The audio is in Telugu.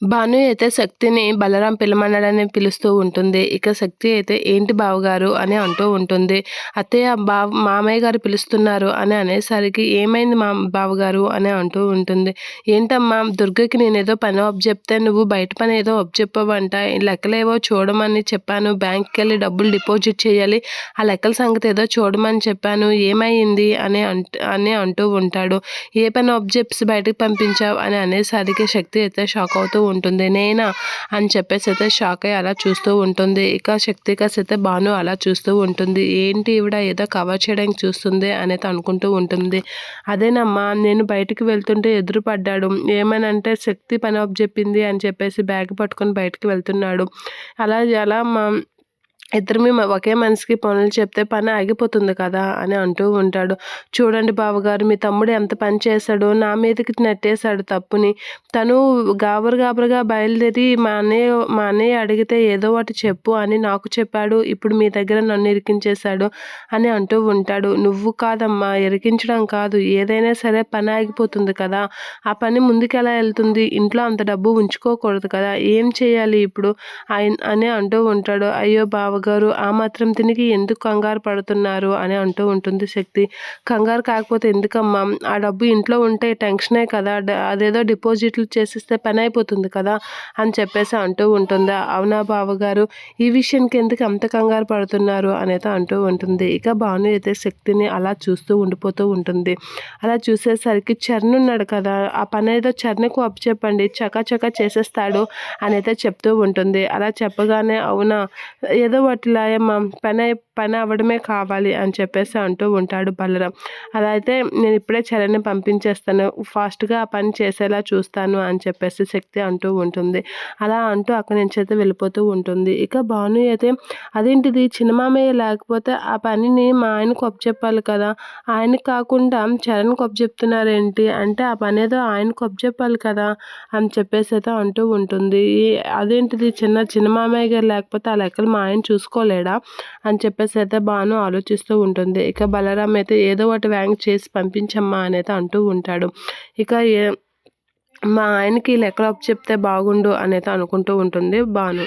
భాను అయితే శక్తిని బలరాం పిలమన్నాడని పిలుస్తూ ఉంటుంది. ఇక శక్తి అయితే ఏంటి బావగారు అని అంటూ ఉంటుంది. అత్తయ్య మామయ్య గారు పిలుస్తున్నారు అని అనేసరికి ఏమైంది బావగారు అని అంటూ ఉంటుంది. ఏంటమ్మా దుర్గకి నేనేదో పని చెప్తే నువ్వు బయట పని ఏదో చెప్పావంట. లెక్కలేవో చూడమని చెప్పాను. బ్యాంక్కి వెళ్ళి డబ్బులు డిపాజిట్ చేయాలి. ఆ లెక్కల సంగతి ఏదో చూడమని చెప్పాను. ఏమైంది అని అంటూ ఉంటాడు. ఏ పని ఆబ్జెక్ట్స్ బయటకు పంపించావు అని అనేసరికి శక్తి అయితే షాక్ అవుతూ ఉంటుంది. నేనా అని చెప్పేసి అయితే షాక్ అయ్యి అలా చూస్తూ ఉంటుంది. ఇక శక్తిక అయితే భాను అలా చూస్తూ ఉంటుంది. ఏంటి ఈవిడ ఏదో కవర్ చేయడానికి చూస్తుంది అనేది అనుకుంటూ ఉంటుంది. అదేనమ్మా నేను బయటికి వెళ్తుంటే ఎదురు పడ్డాడు. ఏమనంటే శక్తి పని చెప్పింది అని చెప్పేసి బ్యాగ్ పట్టుకొని బయటికి వెళ్తున్నాడు. అలా అలా ఇద్దరు మేము ఒకే మనిషికి పనులు చెప్తే పని ఆగిపోతుంది కదా అని అంటూ ఉంటాడు. చూడండి బావగారు మీ తమ్ముడు ఎంత పని చేశాడో నా మీదకి నెట్టేశాడు తప్పుని. తను గాబరుగా బయలుదేరి మా అన్నయ్య అడిగితే ఏదో ఒకటి చెప్పు అని నాకు చెప్పాడు. ఇప్పుడు మీ దగ్గర నన్ను ఇరికించేశాడు అని అంటూ ఉంటాడు. నువ్వు కాదమ్మా ఇరికించడం కాదు, ఏదైనా సరే పని ఆగిపోతుంది కదా, ఆ పని ముందుకు ఎలా వెళ్తుంది? ఇంట్లో అంత డబ్బు ఉంచుకోకూడదు కదా, ఏం చేయాలి ఇప్పుడు అని అంటూ ఉంటాడు. అయ్యో బావగారు ఆ మాత్రం తినికి ఎందుకు కంగారు పడుతున్నారు అని అంటూ ఉంటుంది శక్తి. కంగారు కాకపోతే ఎందుకమ్మా, ఆ డబ్బు ఇంట్లో ఉంటే టెన్షనే కదా, అదేదో డిపాజిట్లు చేసిస్తే పని అయిపోతుంది కదా అని చెప్పేసి అంటూ ఉంటుందా. అవునా బావగారు ఈ విషయానికి ఎందుకు అంత కంగారు పడుతున్నారు అనేది అంటూ ఉంటుంది. ఇక భాను అయితే శక్తిని అలా చూస్తూ ఉండిపోతూ ఉంటుంది. అలా చూసేసరికి చరణ్ ఉన్నాడు కదా, ఆ పని ఏదో చరణ్కు అప్పచెప్పండి చకా చేసేస్తాడు అని అయితే చెప్తూ ఉంటుంది. అలా చెప్పగానే అవునా ఏదో వాటిలాయమ్మా పని అవ్వడమే కావాలి అని చెప్పేసి అంటూ ఉంటాడు బలరాం. అలా అయితే నేను ఇప్పుడే చరణ్ని పంపించేస్తాను, ఫాస్ట్గా ఆ పని చేసేలా చూస్తాను అని చెప్పేసి శక్తి అంటూ ఉంటుంది. అలా అంటూ అక్కడి నుంచి అయితే వెళ్ళిపోతూ ఉంటుంది. ఇక భాను అయితే అదేంటిది చిన్నమామయ్య లేకపోతే ఆ పనిని మా ఆయనకు అప్పచెప్పాలి కదా, ఆయనకి కాకుండా చరణ్కి అప్పచెప్తున్నారేంటి అంటే ఆ పని ఏదో ఆయనకు అప్పచెప్పాలి కదా అని చెప్పేసి అయితే అంటూ ఉంటుంది. అదేంటిది చిన్నమామయ్య గారు లేకపోతే ఆ లెక్కలు మా ఆయన చూసుకోలేడా అని చెప్పేసి అయితే భాను ఆలోచిస్తూ ఉంటుంది. ఇక బలరాం అయితే ఏదో ఒకటి వ్యాంక్ చేసి పంపించమ్మా అని అయితే అంటూ ఉంటాడు. ఇక మా ఆయనకి లెక్కలు చెప్తే బాగుండు అని అయితే అనుకుంటూ ఉంటుంది భాను.